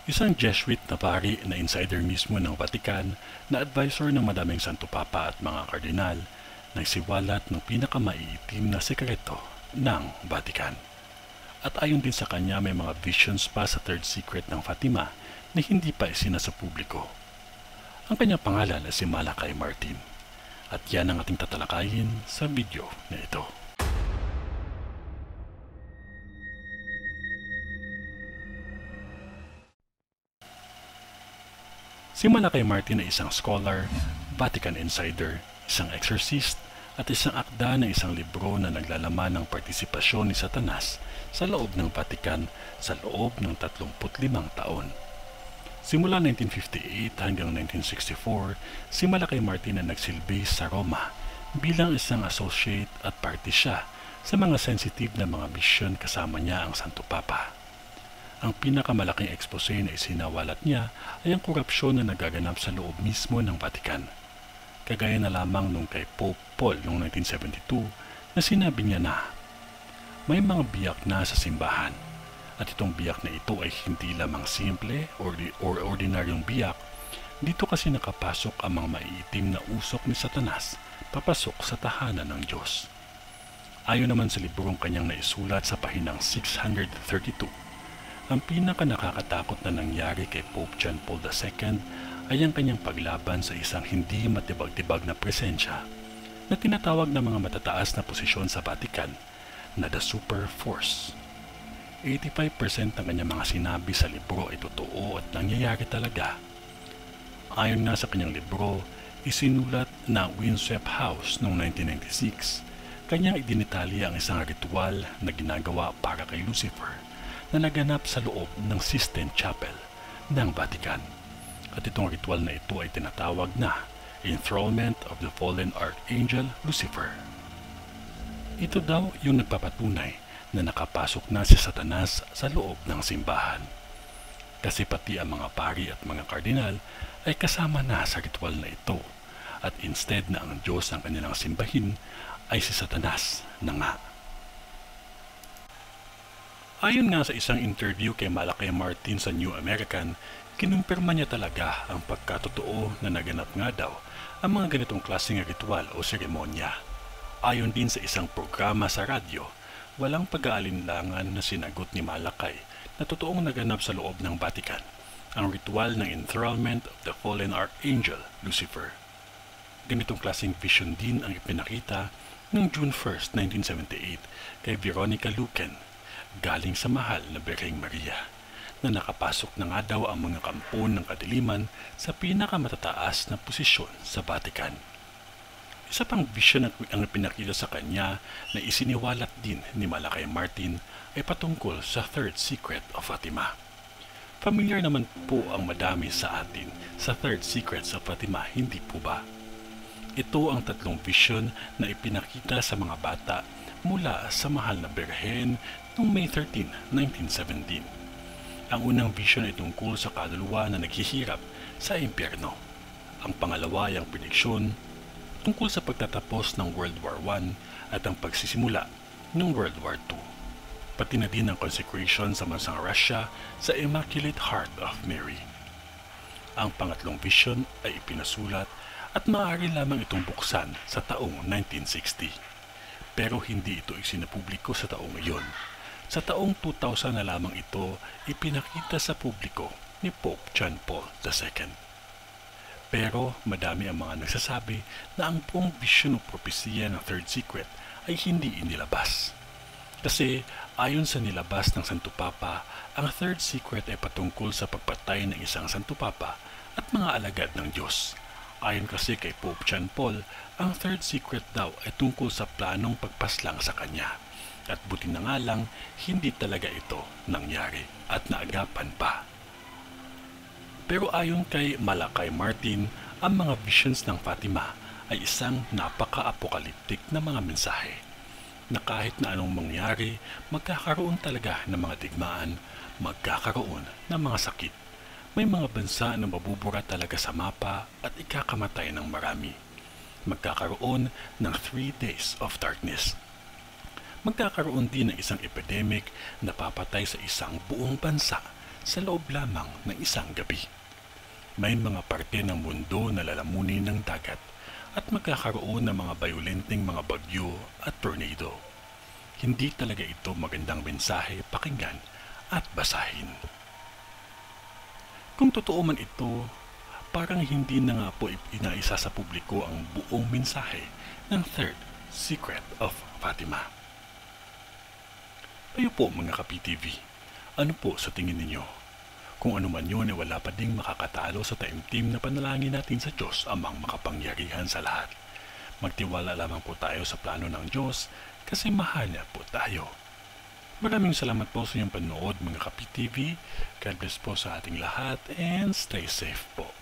Isang Jesuit na pari na insider mismo ng Vatican na advisor ng madaming Santo Papa at mga kardinal nagsiwalat ng pinakamaiitim na sekreto ng Vatican. At ayon din sa kanya may mga visions pa sa third secret ng Fatima na hindi pa isina sa publiko. Ang kanyang pangalan ay si Malakay Martin. At yan ang ating tatalakayin sa video na ito. Si Malakay Martin ay isang scholar, Vatican insider, isang exorcist, at isang akda ng isang libro na naglalaman ng partisipasyon ni Satanas sa loob ng Vatican sa loob ng 35 taon. Simula 1958 hanggang 1964, si Malakay Martin ay nagsilbi sa Roma bilang isang associate at party siya sa mga sensitive na mga misyon kasama niya ang Santo Papa. Ang pinakamalaking expose na isinawalat niya ay ang korupsyon na nagaganap sa loob mismo ng Vatican. Kagaya na lamang nung kay Pope Paul noong 1972 na sinabi niya na may mga biyak na sa simbahan at itong biyak na ito ay hindi lamang simple or ordinaryong biyak. Dito kasi nakapasok ang mga maiitim na usok ni Satanas papasok sa tahanan ng Diyos. Ayon naman sa librong kanyang naisulat sa pahinang 632, ang pinaka nakakatakot na nangyari kay Pope John Paul II ay ang kanyang paglaban sa isang hindi matibag-tibag na presensya na tinatawag ng mga matataas na posisyon sa Vatican na the Super Force. 85% ng kanyang mga sinabi sa libro ay totoo at nangyayari talaga. Ayon nga sa kanyang libro, isinulat na Windswept House noong 1996, kanyang idinitalya ang isang ritual na ginagawa para kay Lucifer na naganap sa loob ng Sistine Chapel ng Vatican. At itong ritual na ito ay tinatawag na Enthronement of the Fallen Archangel Lucifer. Ito daw yung nagpapatunay na nakapasok na si Satanas sa loob ng simbahan. Kasi pati ang mga pari at mga kardinal ay kasama na sa ritual na ito at instead na ang Diyos ang kanilang simbahin ay si Satanas na nga. Ayon nga sa isang interview kay Malakay Martin sa New American, kinumpirma niya talaga ang pagkatotoo na naganap nga daw ang mga ganitong klaseng ritual o seremonya. Ayon din sa isang programa sa radyo, walang pag-aalinlangan na sinagot ni Malakay na totoong naganap sa loob ng Vatican ang ritual ng Enthronement of the Fallen Archangel Lucifer. Ganitong klaseng vision din ang ipinakita noong June 1, 1978 kay Veronica Luken galing sa mahal na Birheng Maria na nakapasok na nga daw ang mga kampon ng kadiliman sa pinakamatataas na posisyon sa Vatican. Isa pang vision ang pinakita sa kanya na isiniwalat din ni Malakay Martin ay patungkol sa third secret of Fatima. Familiar naman po ang madami sa atin sa third secrets of Fatima, hindi po ba? Ito ang tatlong vision na ipinakita sa mga bata mula sa mahal na Birhen noong May 13, 1917. Ang unang vision ay tungkol sa kaluluwa na naghihirap sa impyerno. Ang pangalawa ay ang prediksyon tungkol sa pagtatapos ng World War I at ang pagsisimula ng World War II. Pati na din ang consecration sa bansang Russia sa Immaculate Heart of Mary. Ang pangatlong vision ay ipinasulat at maaari lamang itong buksan sa taong 1960. Pero hindi ito isinapubliko sa taong iyon. Sa taong 2000 na lamang ito ipinakita sa publiko ni Pope John Paul II. Pero madami ang mga nagsasabi na ang buong vision o propesya ng third secret ay hindi inilabas. Kasi ayon sa nilabas ng Santo Papa, ang third secret ay patungkol sa pagpatay ng isang Santo Papa at mga alagad ng Diyos. Ayon kasi kay Pope John Paul, ang third secret daw ay tungkol sa planong pagpaslang sa kanya. At buti na nga lang, hindi talaga ito nangyari at naagapan pa. Pero ayon kay Malakay Martin, ang mga visions ng Fatima ay isang napaka-apokaliptik na mga mensahe na kahit na anong mangyari, magkakaroon talaga ng mga digmaan, magkakaroon ng mga sakit. May mga bansa na mabubura talaga sa mapa at ikakamatay ng marami. Magkakaroon ng 3 days of darkness. Magkakaroon din ng isang epidemic na papatay sa isang buong bansa sa loob lamang ng isang gabi. May mga parte ng mundo na lalamunin ng dagat at magkakaroon ng mga bayolenteng mga bagyo at tornado. Hindi talaga ito magandang mensahe pakinggan at basahin. Kung totoo man ito, parang hindi na nga po inaisa sa publiko ang buong mensahe ng Third Secret of Fatima. Kayo po mga ka-PTV, ano po sa tingin ninyo? Kung ano man yun ay wala pa ding makakatalo sa taimtim na panalangin natin sa Diyos amang makapangyarihan sa lahat. Magtiwala lamang po tayo sa plano ng Diyos kasi mahal niya po tayo. Maraming salamat po sa inyong panood mga ka-PTV. God bless po sa ating lahat and stay safe po.